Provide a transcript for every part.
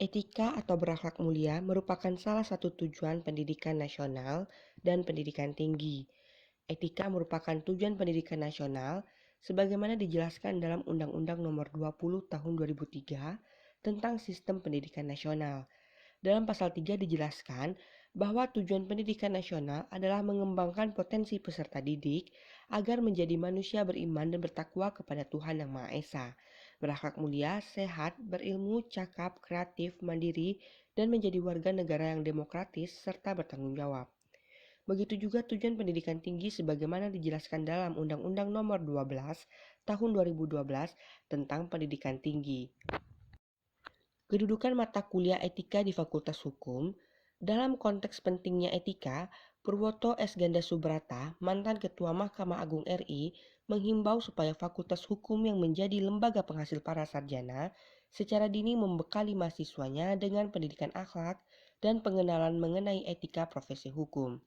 Etika atau berakhlak mulia merupakan salah satu tujuan pendidikan nasional dan pendidikan tinggi. Etika merupakan tujuan pendidikan nasional sebagaimana dijelaskan dalam Undang-Undang Nomor 20 Tahun 2003 tentang Sistem Pendidikan Nasional. Dalam pasal 3 dijelaskan bahwa tujuan pendidikan nasional adalah mengembangkan potensi peserta didik agar menjadi manusia beriman dan bertakwa kepada Tuhan Yang Maha Esa, berakhlak mulia, sehat, berilmu, cakap, kreatif, mandiri, dan menjadi warga negara yang demokratis serta bertanggung jawab. Begitu juga tujuan pendidikan tinggi sebagaimana dijelaskan dalam Undang-Undang Nomor 12 Tahun 2012 tentang Pendidikan Tinggi. Kedudukan mata kuliah etika di Fakultas Hukum. Dalam konteks pentingnya etika, Purwoto S. Ganda Subrata, mantan Ketua Mahkamah Agung RI, menghimbau supaya Fakultas Hukum yang menjadi lembaga penghasil para sarjana secara dini membekali mahasiswanya dengan pendidikan akhlak dan pengenalan mengenai etika profesi hukum.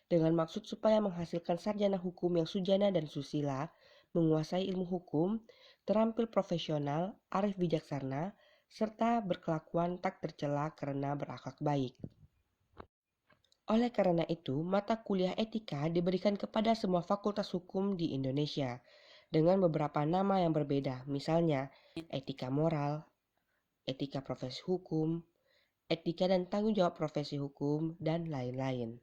Dengan maksud supaya menghasilkan sarjana hukum yang sujana dan susila, menguasai ilmu hukum, terampil profesional, arif bijaksana, serta berkelakuan tak tercela karena berakhlak baik. Oleh karena itu, mata kuliah etika diberikan kepada semua fakultas hukum di Indonesia dengan beberapa nama yang berbeda, misalnya etika moral, etika profesi hukum, etika dan tanggung jawab profesi hukum, dan lain-lain.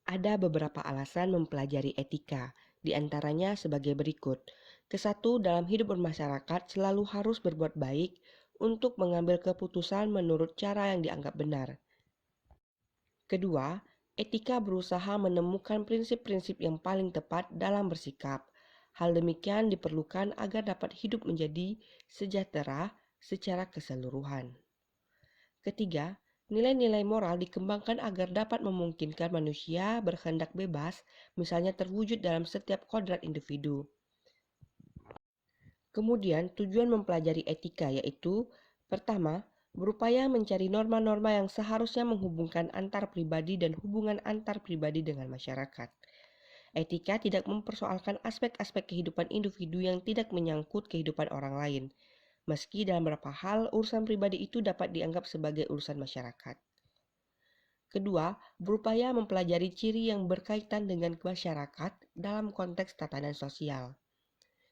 Ada beberapa alasan mempelajari etika, di antaranya sebagai berikut. Kesatu, dalam hidup bermasyarakat selalu harus berbuat baik untuk mengambil keputusan menurut cara yang dianggap benar. Kedua, etika berusaha menemukan prinsip-prinsip yang paling tepat dalam bersikap. Hal demikian diperlukan agar dapat hidup menjadi sejahtera secara keseluruhan. Ketiga, nilai-nilai moral dikembangkan agar dapat memungkinkan manusia berkehendak bebas, misalnya terwujud dalam setiap kodrat individu. Kemudian, tujuan mempelajari etika yaitu: pertama, berupaya mencari norma-norma yang seharusnya menghubungkan antar pribadi dan hubungan antar pribadi dengan masyarakat. Etika tidak mempersoalkan aspek-aspek kehidupan individu yang tidak menyangkut kehidupan orang lain, meski dalam beberapa hal urusan pribadi itu dapat dianggap sebagai urusan masyarakat. Kedua, berupaya mempelajari ciri yang berkaitan dengan masyarakat dalam konteks tatanan sosial.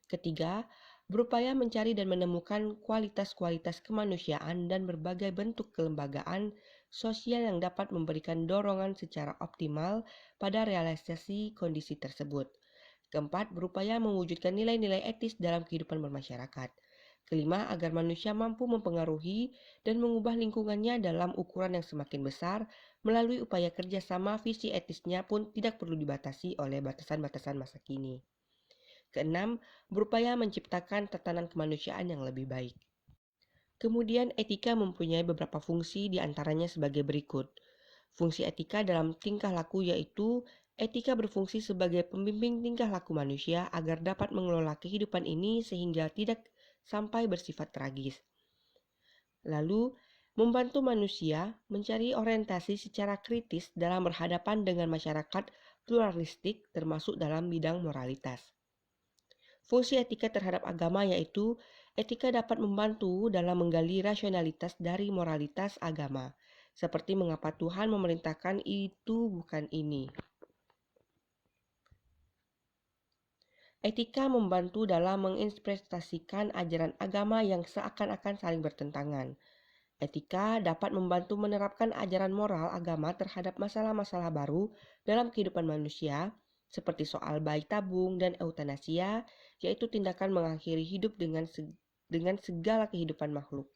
Ketiga, berupaya mencari dan menemukan kualitas-kualitas kemanusiaan dan berbagai bentuk kelembagaan sosial yang dapat memberikan dorongan secara optimal pada realisasi kondisi tersebut. Keempat, berupaya mewujudkan nilai-nilai etis dalam kehidupan bermasyarakat. Kelima, agar manusia mampu mempengaruhi dan mengubah lingkungannya dalam ukuran yang semakin besar melalui upaya kerjasama. Visi etisnya pun tidak perlu dibatasi oleh batasan-batasan masa kini. Keenam, berupaya menciptakan tatanan kemanusiaan yang lebih baik. Kemudian, etika mempunyai beberapa fungsi, diantaranya sebagai berikut. Fungsi etika dalam tingkah laku yaitu etika berfungsi sebagai pembimbing tingkah laku manusia agar dapat mengelola kehidupan ini sehingga tidak sampai bersifat tragis. Lalu, membantu manusia mencari orientasi secara kritis dalam berhadapan dengan masyarakat pluralistik termasuk dalam bidang moralitas. Fungsi etika terhadap agama yaitu etika dapat membantu dalam menggali rasionalitas dari moralitas agama, seperti mengapa Tuhan memerintahkan itu bukan ini. Etika membantu dalam menginterpretasikan ajaran agama yang seakan-akan saling bertentangan. Etika dapat membantu menerapkan ajaran moral agama terhadap masalah-masalah baru dalam kehidupan manusia, seperti soal bayi tabung dan eutanasia, yaitu tindakan mengakhiri hidup dengan segala kehidupan makhluk.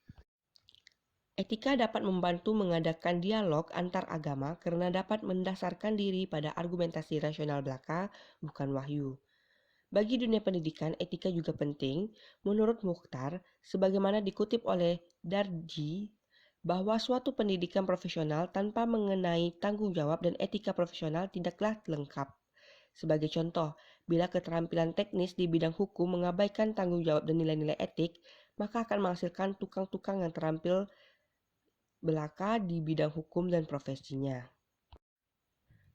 Etika dapat membantu mengadakan dialog antar agama karena dapat mendasarkan diri pada argumentasi rasional belaka, bukan wahyu. Bagi dunia pendidikan, etika juga penting. Menurut Mukhtar, sebagaimana dikutip oleh Darji, bahwa suatu pendidikan profesional tanpa mengenai tanggung jawab dan etika profesional tidaklah lengkap. Sebagai contoh, bila keterampilan teknis di bidang hukum mengabaikan tanggung jawab dan nilai-nilai etik, maka akan menghasilkan tukang-tukang yang terampil belaka di bidang hukum dan profesinya.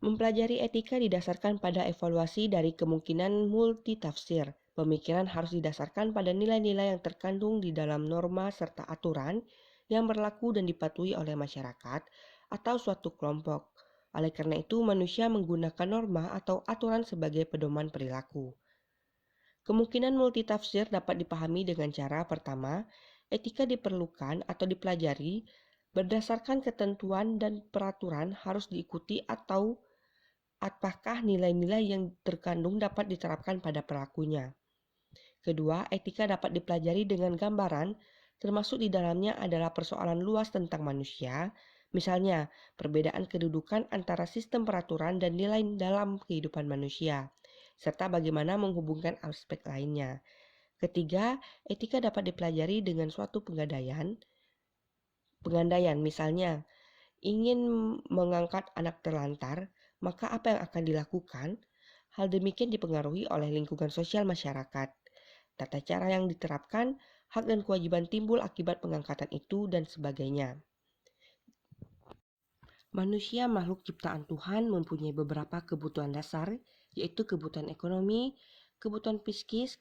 Mempelajari etika didasarkan pada evaluasi dari kemungkinan multitafsir. Pemikiran harus didasarkan pada nilai-nilai yang terkandung di dalam norma serta aturan yang berlaku dan dipatuhi oleh masyarakat atau suatu kelompok. Oleh karena itu, manusia menggunakan norma atau aturan sebagai pedoman perilaku. Kemungkinan multitafsir dapat dipahami dengan cara pertama, etika diperlukan atau dipelajari berdasarkan ketentuan dan peraturan harus diikuti atau apakah nilai-nilai yang terkandung dapat diterapkan pada pelakunya. Kedua, etika dapat dipelajari dengan gambaran, termasuk di dalamnya adalah persoalan luas tentang manusia, misalnya perbedaan kedudukan antara sistem peraturan dan nilai dalam kehidupan manusia, serta bagaimana menghubungkan aspek lainnya. Ketiga, etika dapat dipelajari dengan suatu pengandaian, misalnya ingin mengangkat anak terlantar, maka apa yang akan dilakukan? Hal demikian dipengaruhi oleh lingkungan sosial masyarakat, tata cara yang diterapkan, hak dan kewajiban timbul akibat pengangkatan itu, dan sebagainya. Manusia makhluk ciptaan Tuhan mempunyai beberapa kebutuhan dasar, yaitu kebutuhan ekonomi, kebutuhan psikis,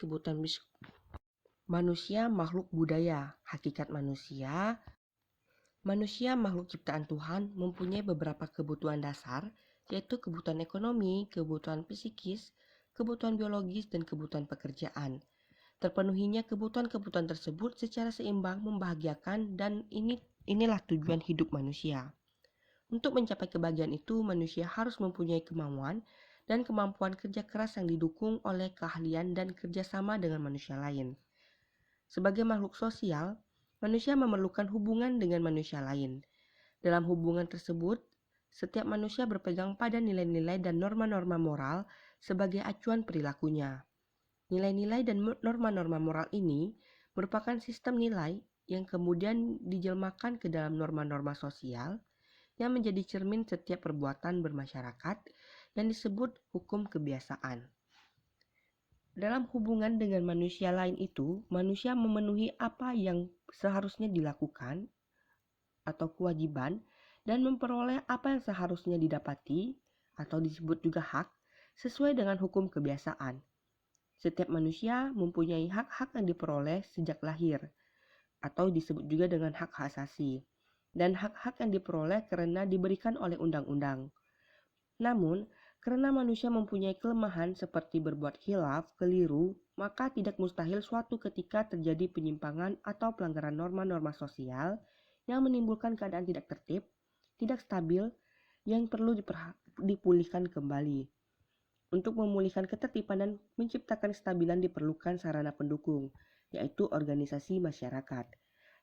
manusia makhluk budaya. Hakikat manusia makhluk ciptaan Tuhan mempunyai beberapa kebutuhan dasar, yaitu kebutuhan ekonomi, kebutuhan psikis, kebutuhan biologis, dan kebutuhan pekerjaan. Terpenuhinya kebutuhan-kebutuhan tersebut secara seimbang membahagiakan, dan inilah tujuan hidup manusia. Untuk mencapai kebahagiaan itu, manusia harus mempunyai kemauan dan kemampuan kerja keras yang didukung oleh keahlian dan kerjasama dengan manusia lain. Sebagai makhluk sosial, manusia memerlukan hubungan dengan manusia lain. Dalam hubungan tersebut, setiap manusia berpegang pada nilai-nilai dan norma-norma moral sebagai acuan perilakunya. Nilai-nilai dan norma-norma moral ini merupakan sistem nilai yang kemudian dijelmakan ke dalam norma-norma sosial yang menjadi cermin setiap perbuatan bermasyarakat yang disebut hukum kebiasaan. Dalam hubungan dengan manusia lain itu, manusia memenuhi apa yang seharusnya dilakukan atau kewajiban dan memperoleh apa yang seharusnya didapati atau disebut juga hak sesuai dengan hukum kebiasaan. Setiap manusia mempunyai hak-hak yang diperoleh sejak lahir atau disebut juga dengan hak asasi, dan hak-hak yang diperoleh karena diberikan oleh undang-undang. Namun, karena manusia mempunyai kelemahan seperti berbuat khilaf, keliru, maka tidak mustahil suatu ketika terjadi penyimpangan atau pelanggaran norma-norma sosial yang menimbulkan keadaan tidak tertib, tidak stabil, yang perlu dipulihkan kembali. Untuk memulihkan ketertiban dan menciptakan kestabilan diperlukan sarana pendukung, yaitu organisasi masyarakat.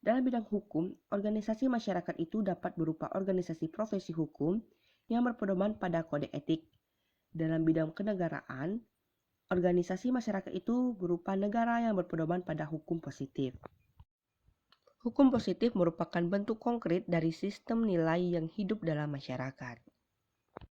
Dalam bidang hukum, organisasi masyarakat itu dapat berupa organisasi profesi hukum yang berpedoman pada kode etik. Dalam bidang kenegaraan, organisasi masyarakat itu berupa negara yang berpedoman pada hukum positif. Hukum positif merupakan bentuk konkret dari sistem nilai yang hidup dalam masyarakat.